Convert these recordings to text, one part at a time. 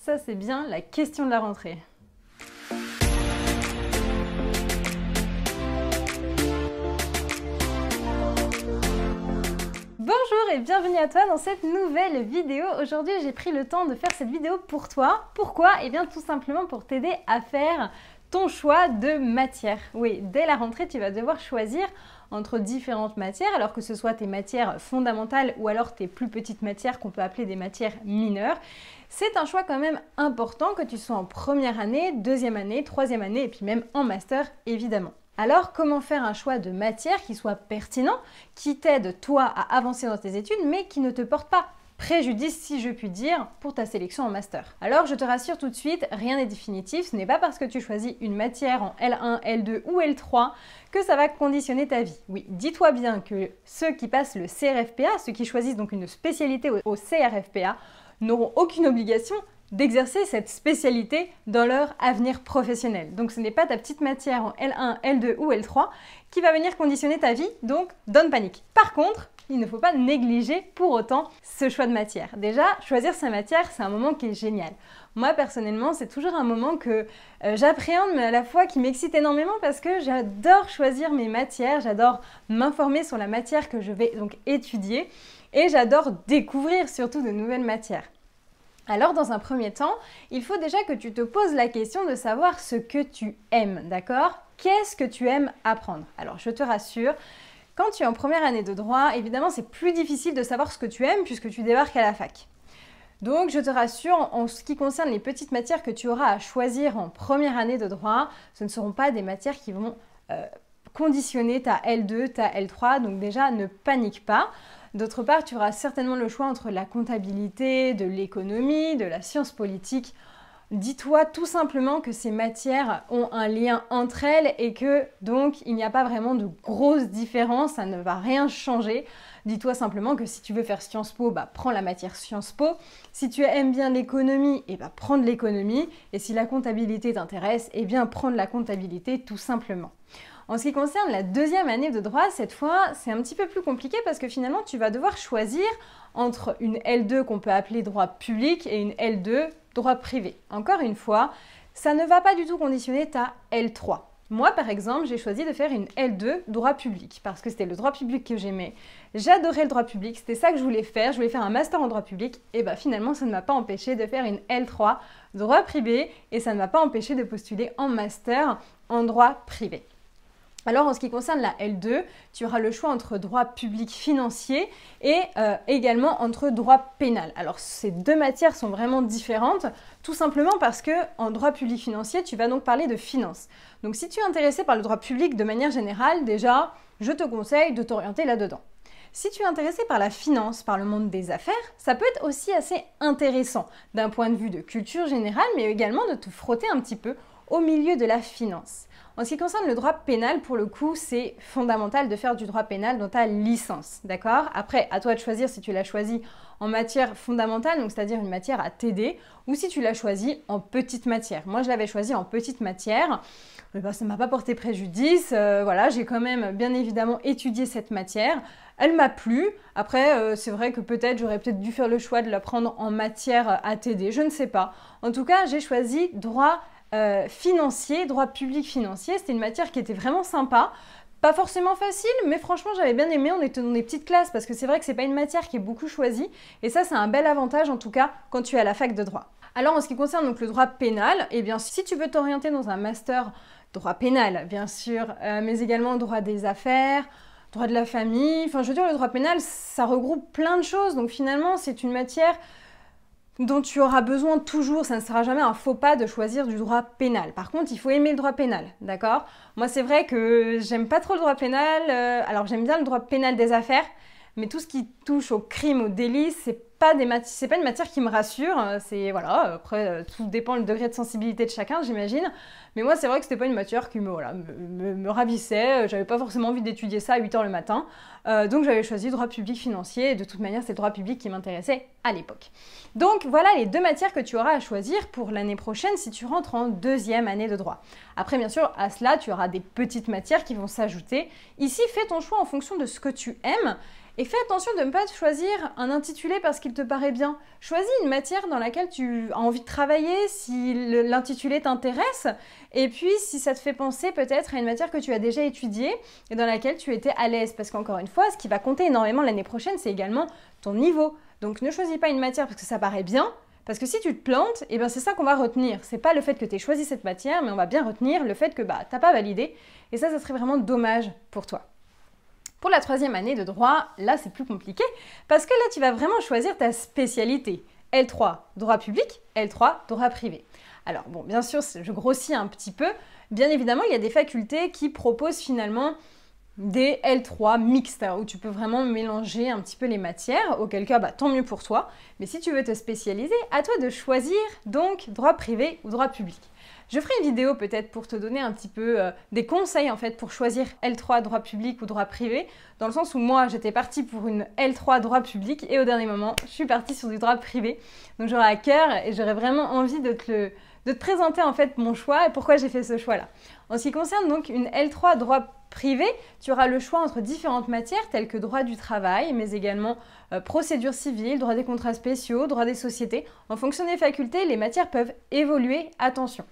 Ça, c'est bien la question de la rentrée. Bonjour et bienvenue à toi dans cette nouvelle vidéo. Aujourd'hui, j'ai pris le temps de faire cette vidéo pour toi. Pourquoi? Eh bien, tout simplement pour t'aider à faire ton choix de matière. Oui, dès la rentrée, tu vas devoir choisir entre différentes matières, alors que ce soit tes matières fondamentales ou alors tes plus petites matières qu'on peut appeler des matières mineures. C'est un choix quand même important, que tu sois en première année, deuxième année, troisième année et puis même en master évidemment. Alors, comment faire un choix de matière qui soit pertinent, qui t'aide toi à avancer dans tes études, mais qui ne te porte pas préjudice, si je puis dire, pour ta sélection en master? Alors, je te rassure tout de suite, rien n'est définitif. Ce n'est pas parce que tu choisis une matière en L1, L2 ou L3 que ça va conditionner ta vie. Oui, dis-toi bien que ceux qui passent le CRFPA, ceux qui choisissent donc une spécialité au CRFPA, n'auront aucune obligation d'exercer cette spécialité dans leur avenir professionnel. Donc ce n'est pas ta petite matière en L1, L2 ou L3 qui va venir conditionner ta vie, donc don't panique. Par contre, il ne faut pas négliger pour autant ce choix de matière. Déjà, choisir sa matière, c'est un moment qui est génial. Moi, personnellement, c'est toujours un moment que j'appréhende, mais à la fois qui m'excite énormément parce que j'adore choisir mes matières, j'adore m'informer sur la matière que je vais donc étudier et j'adore découvrir surtout de nouvelles matières. Alors, dans un premier temps, il faut déjà que tu te poses la question de savoir ce que tu aimes, d'accord? Qu'est-ce que tu aimes apprendre? Alors, je te rassure, quand tu es en première année de droit, évidemment, c'est plus difficile de savoir ce que tu aimes puisque tu débarques à la fac. Donc, je te rassure, en ce qui concerne les petites matières que tu auras à choisir en première année de droit, ce ne seront pas des matières qui vont conditionner ta L2, ta L3, donc déjà, ne panique pas. D'autre part, tu auras certainement le choix entre la comptabilité, de l'économie, de la science politique. Dis-toi tout simplement que ces matières ont un lien entre elles et que donc il n'y a pas vraiment de grosses différences, ça ne va rien changer. Dis-toi simplement que si tu veux faire Sciences Po, prends la matière Sciences Po. Si tu aimes bien l'économie, prends de l'économie. Et si la comptabilité t'intéresse, prends de la comptabilité tout simplement. En ce qui concerne la deuxième année de droit, cette fois, c'est un petit peu plus compliqué parce que finalement, tu vas devoir choisir entre une L2 qu'on peut appeler droit public et une L2 droit privé. Encore une fois, ça ne va pas du tout conditionner ta L3. Moi, par exemple, j'ai choisi de faire une L2 droit public parce que c'était le droit public que j'aimais. J'adorais le droit public, c'était ça que je voulais faire. Je voulais faire un master en droit public et finalement, ça ne m'a pas empêché de faire une L3 droit privé et ça ne m'a pas empêché de postuler en master en droit privé. Alors, en ce qui concerne la L2, tu auras le choix entre droit public financier et également entre droit pénal. Alors, ces deux matières sont vraiment différentes, tout simplement parce qu'en droit public financier, tu vas donc parler de finance. Donc, si tu es intéressé par le droit public de manière générale, déjà, je te conseille de t'orienter là-dedans. Si tu es intéressé par la finance, par le monde des affaires, ça peut être aussi assez intéressant d'un point de vue de culture générale, mais également de te frotter un petit peu au milieu de la finance. En ce qui concerne le droit pénal, pour le coup, c'est fondamental de faire du droit pénal dans ta licence, d'accord? Après, à toi de choisir si tu l'as choisi en matière fondamentale, donc c'est-à-dire une matière à t'aider, ou si tu l'as choisi en petite matière. Moi, je l'avais choisi en petite matière, ça ne m'a pas porté préjudice, voilà, j'ai quand même bien évidemment étudié cette matière, elle m'a plu. Après, c'est vrai que j'aurais peut-être dû faire le choix de la prendre en matière à t'aider, je ne sais pas. En tout cas, j'ai choisi droit financier, droit public financier. C'était une matière qui était vraiment sympa, pas forcément facile, mais franchement j'avais bien aimé. On était dans des petites classes parce que c'est vrai que c'est pas une matière qui est beaucoup choisie et ça c'est un bel avantage en tout cas quand tu es à la fac de droit. Alors en ce qui concerne donc le droit pénal, si tu veux t'orienter dans un master droit pénal bien sûr, mais également droit des affaires, droit de la famille, enfin je veux dire le droit pénal ça regroupe plein de choses, donc finalement c'est une matière dont tu auras besoin toujours, ça ne sera jamais un faux pas de choisir du droit pénal. Par contre, il faut aimer le droit pénal, d'accord? Moi, c'est vrai que j'aime pas trop le droit pénal, alors j'aime bien le droit pénal des affaires, mais tout ce qui touche au crime, au délit, c'est pas une matière qui me rassure. C'est voilà, après tout dépend le degré de sensibilité de chacun, j'imagine. Mais moi, c'est vrai que c'était pas une matière qui me ravissait. J'avais pas forcément envie d'étudier ça à 8 h le matin. Donc j'avais choisi droit public financier. Et de toute manière, c'est le droit public qui m'intéressait à l'époque. Donc voilà les deux matières que tu auras à choisir pour l'année prochaine si tu rentres en deuxième année de droit. Après, bien sûr, à cela, tu auras des petites matières qui vont s'ajouter. Ici, fais ton choix en fonction de ce que tu aimes. Et fais attention de ne pas choisir un intitulé parce qu'il te paraît bien. Choisis une matière dans laquelle tu as envie de travailler, si l'intitulé t'intéresse, et puis si ça te fait penser peut-être à une matière que tu as déjà étudiée et dans laquelle tu étais à l'aise. Parce qu'encore une fois, ce qui va compter énormément l'année prochaine, c'est également ton niveau. Donc ne choisis pas une matière parce que ça paraît bien, parce que si tu te plantes, eh bien c'est ça qu'on va retenir. C'est pas le fait que tu aies choisi cette matière, mais on va bien retenir le fait que t'as pas validé. Et ça serait vraiment dommage pour toi. Pour la 3e année de droit, là c'est plus compliqué, parce que là tu vas vraiment choisir ta spécialité. L3, droit public, L3, droit privé. Alors bon, bien sûr, je grossis un petit peu. Bien évidemment, il y a des facultés qui proposent finalement des L3 mixtes, où tu peux vraiment mélanger un petit peu les matières, auquel cas, tant mieux pour toi. Mais si tu veux te spécialiser, à toi de choisir donc droit privé ou droit public. Je ferai une vidéo peut-être pour te donner un petit peu des conseils en fait pour choisir L3 droit public ou droit privé, dans le sens où moi j'étais partie pour une L3 droit public et au dernier moment je suis partie sur du droit privé. Donc j'aurai à cœur et j'aurais vraiment envie de te présenter en fait mon choix et pourquoi j'ai fait ce choix-là. En ce qui concerne donc une L3 droit privé, tu auras le choix entre différentes matières telles que droit du travail, mais également procédure civile, droit des contrats spéciaux, droit des sociétés. En fonction des facultés, les matières peuvent évoluer, attention.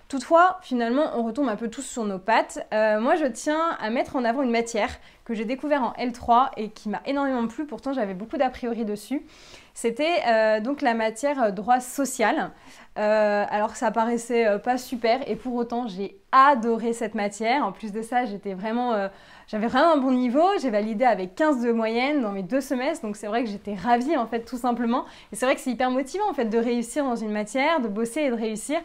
Toutefois, finalement, on retombe un peu tous sur nos pattes. Moi, je tiens à mettre en avant une matière que j'ai découvert en L3 et qui m'a énormément plu, pourtant j'avais beaucoup d'a priori dessus. C'était donc la matière droit social. Alors ça paraissait pas super et pour autant j'ai adoré cette matière. En plus de ça, j'avais vraiment un bon niveau. J'ai validé avec 15 de moyenne dans mes 2 semestres, donc c'est vrai que j'étais ravie en fait tout simplement. Et c'est vrai que c'est hyper motivant en fait de réussir dans une matière, de bosser et de réussir.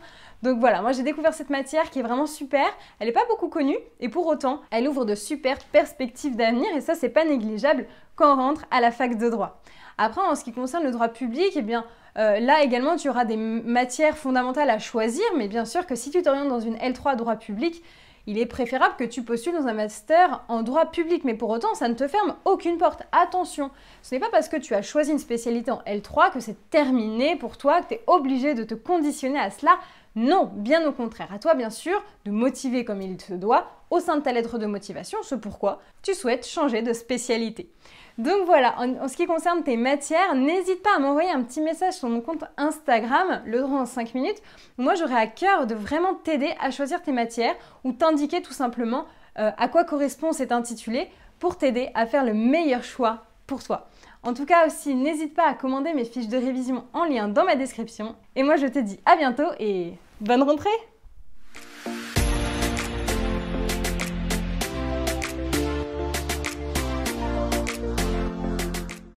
Donc voilà, moi j'ai découvert cette matière qui est vraiment super. Elle n'est pas beaucoup connue et pour autant, elle ouvre de super perspectives d'avenir et ça c'est pas négligeable quand on rentre à la fac de droit. Après, en ce qui concerne le droit public, eh bien, là également, tu auras des matières fondamentales à choisir, mais bien sûr que si tu t'orientes dans une L3 droit public, il est préférable que tu postules dans un master en droit public, mais pour autant, ça ne te ferme aucune porte. Attention, ce n'est pas parce que tu as choisi une spécialité en L3 que c'est terminé pour toi, que tu es obligé de te conditionner à cela. Non, bien au contraire. À toi, bien sûr, de motiver comme il te doit au sein de ta lettre de motivation, ce pourquoi tu souhaites changer de spécialité. Donc voilà, en ce qui concerne tes matières, n'hésite pas à m'envoyer un petit message sur mon compte Instagram, le droit en 5 minutes. Moi, j'aurai à cœur de vraiment t'aider à choisir tes matières ou t'indiquer tout simplement à quoi correspond cet intitulé pour t'aider à faire le meilleur choix pour toi. En tout cas aussi, n'hésite pas à commander mes fiches de révision en lien dans ma description. Et moi, je te dis à bientôt et bonne rentrée!